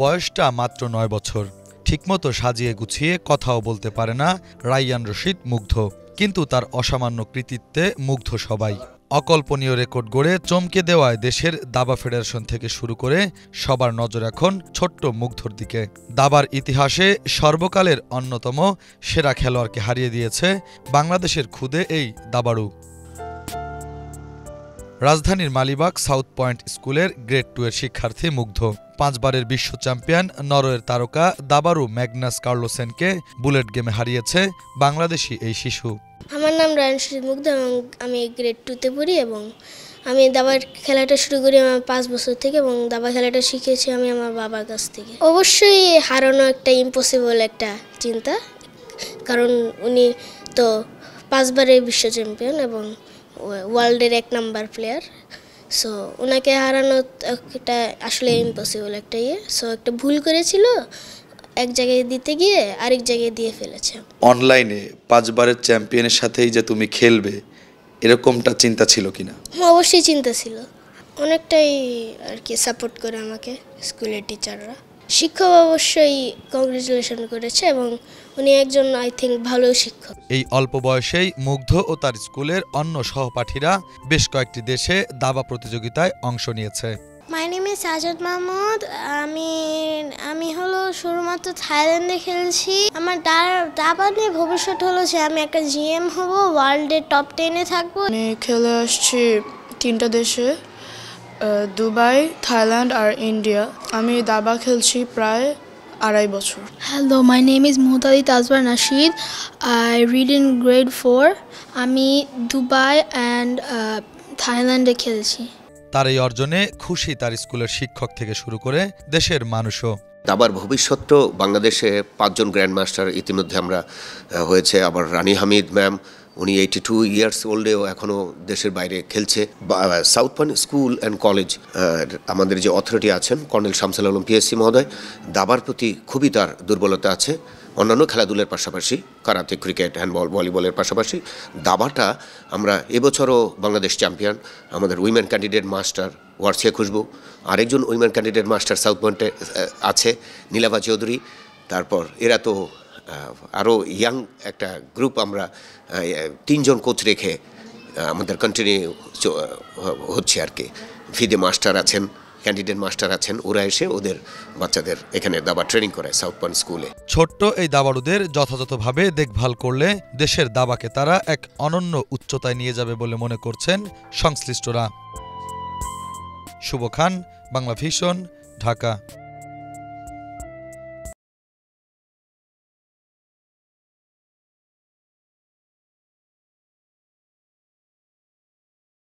বয়সটা মাত্র ৯ বছর। ঠিকমতো সাজিয়ে গুছিয়ে কথাও বলতে পারে না রায়্যান রশিদ মুগ্ধ, কিন্তু তার অসামান্য কৃতিত্বে মুগ্ধ সবাই। অকল্পনীয় রেকর্ড গড়ে চমকে দেওয়ায় দেশের দাবা ফেডারেশন থেকে শুরু করে সবার নজর এখন ছোট্ট মুগ্ধর দিকে। দাবার ইতিহাসে সর্বকালের অন্যতম সেরা খেলোয়াড়কে হারিয়ে দিয়েছে বাংলাদেশের খুদে এই দাবাড়ু। রাজধানীর মালিবাগ সাউথ পয়েন্ট স্কুলের গ্রেড 2 এর শিক্ষার্থী মুগ্ধ 5 বারের বিশ্ব চ্যাম্পিয়ন নরওয়ের তারকা দাবাড়ু ম্যাগনাস কার্লসেনকে বুলেট গেমে হারিয়েছে বাংলাদেশি এই শিশু। আমার নাম রায়ন মুগ্ধ এবং আমি গ্রেড 2-তে পড়ি এবং আমি দাবার খেলাটা শুরু করি আমার 5 বছর থেকে এবং দাবা খেলাটা শিখেছি আমি আমার বাবার কাছ থেকে। অবশ্যই হারানো একটা ইম্পসিবল একটা চিন্তা, কারণ উনি তো 5 বারের বিশ্ব চ্যাম্পিয়ন এবং ওয়ার্ল্ডের 1 নাম্বার প্লেয়ার। সো ওনাকে হারানো একটা আসলে ইম্পসিবল একটা সো একটা ভুল করেছিল, এক জায়গায় দিতে গিয়ে আরেক জায়গায় দিয়ে ফেলেছে। অনলাইনে 5 বারের চ্যাম্পিয়নের সাথেই যে তুমি খেলবে এরকমটা চিন্তা ছিল কিনা? অবশ্যই চিন্তা ছিল, অনেকটাই আর কি সাপোর্ট করে আমাকে স্কুলের টিচাররা। শিক্ষক অবশ্যই কংগ্রেচুলেশন করেছে এবং উনি একজন আই থিঙ্ক ভালো শিক্ষক। এই অল্প বয়সেই মুগ্ধ ও তার স্কুলের অন্য সহপাঠীরা বেশ কয়েকটি দেশে দাবা প্রতিযোগিতায় অংশ নিয়েছে। My name is Sajjad Mahmud. আমি হলো শুরুমাত্র থাইল্যান্ডে খেলছি। আমার দাবা নিয়ে ভবিষ্যৎ হলো যে আমি একটা জিএম হব, ওয়ার্ল্ডের টপ 10-এ থাকবো। আমি খেলে আসছি 3টা দেশে, দুবাই, থাইল্যান্ড আর ইন্ডিয়া। আমি দাবা খেলছি প্রায় 2.5 বছর। Hello, my name is Muhtadi Tazwar Nasheed. I read in grade 4. আমি দুবাই অ্যান্ড থাইল্যান্ডে খেলছি। তার এই অর্জনে খুশি তার স্কুলের শিক্ষক থেকে শুরু করে দেশের মানুষও। দাবার ভবিষ্যৎ তো বাংলাদেশে 5 জন গ্র্যান্ড মাস্টার ইতিমধ্যে আমরা হয়েছে। আবার রানী হামিদ ম্যাম, উনি 82 ইয়ার্স ওল্ডেও এখনও দেশের বাইরে খেলছে। South point school and college আমাদের যে অথরিটি আছেন কর্নেল শামসুল আলম পিএসসি মহোদয়, দাবার প্রতি খুবই তার দুর্বলতা আছে। অন্যান্য খেলাধুলার পাশাপাশি কারাতে, ক্রিকেট, হ্যান্ডবল, ভলিবলের পাশাপাশি দাবাটা আমরা এবছরও বাংলাদেশ চ্যাম্পিয়ন। আমাদের উইমেন ক্যান্ডিডেট মাস্টার ওয়ার্সিয়া খুশবু, আরেকজন উইমেন ক্যান্ডিডেট মাস্টার সাউথ পয়েন্টে আছে নীলাভা চৌধুরী। তারপর এরা তো আরও ইয়াং একটা গ্রুপ, আমরা 3 জন কোচ রেখে আমাদের কন্টিনিউ হচ্ছে আর কি। ফিদে মাস্টার আছেন, ক্যান্ডিডেট মাস্টার আছেন, ওরা এসে ওদের বাচ্চাদের এখানে দাবা ট্রেনিং করায় সাউথ পয়েন্ট স্কুলে। ছোট্ট এই দাবাড়ুদের যথাযথভাবে দেখভাল করলে দেশের দাবাকে তারা এক অনন্য উচ্চতায় নিয়ে যাবে বলে মনে করছেন সংশ্লিষ্টরা। শুভ খান, বাংলা ভিশন, ঢাকা।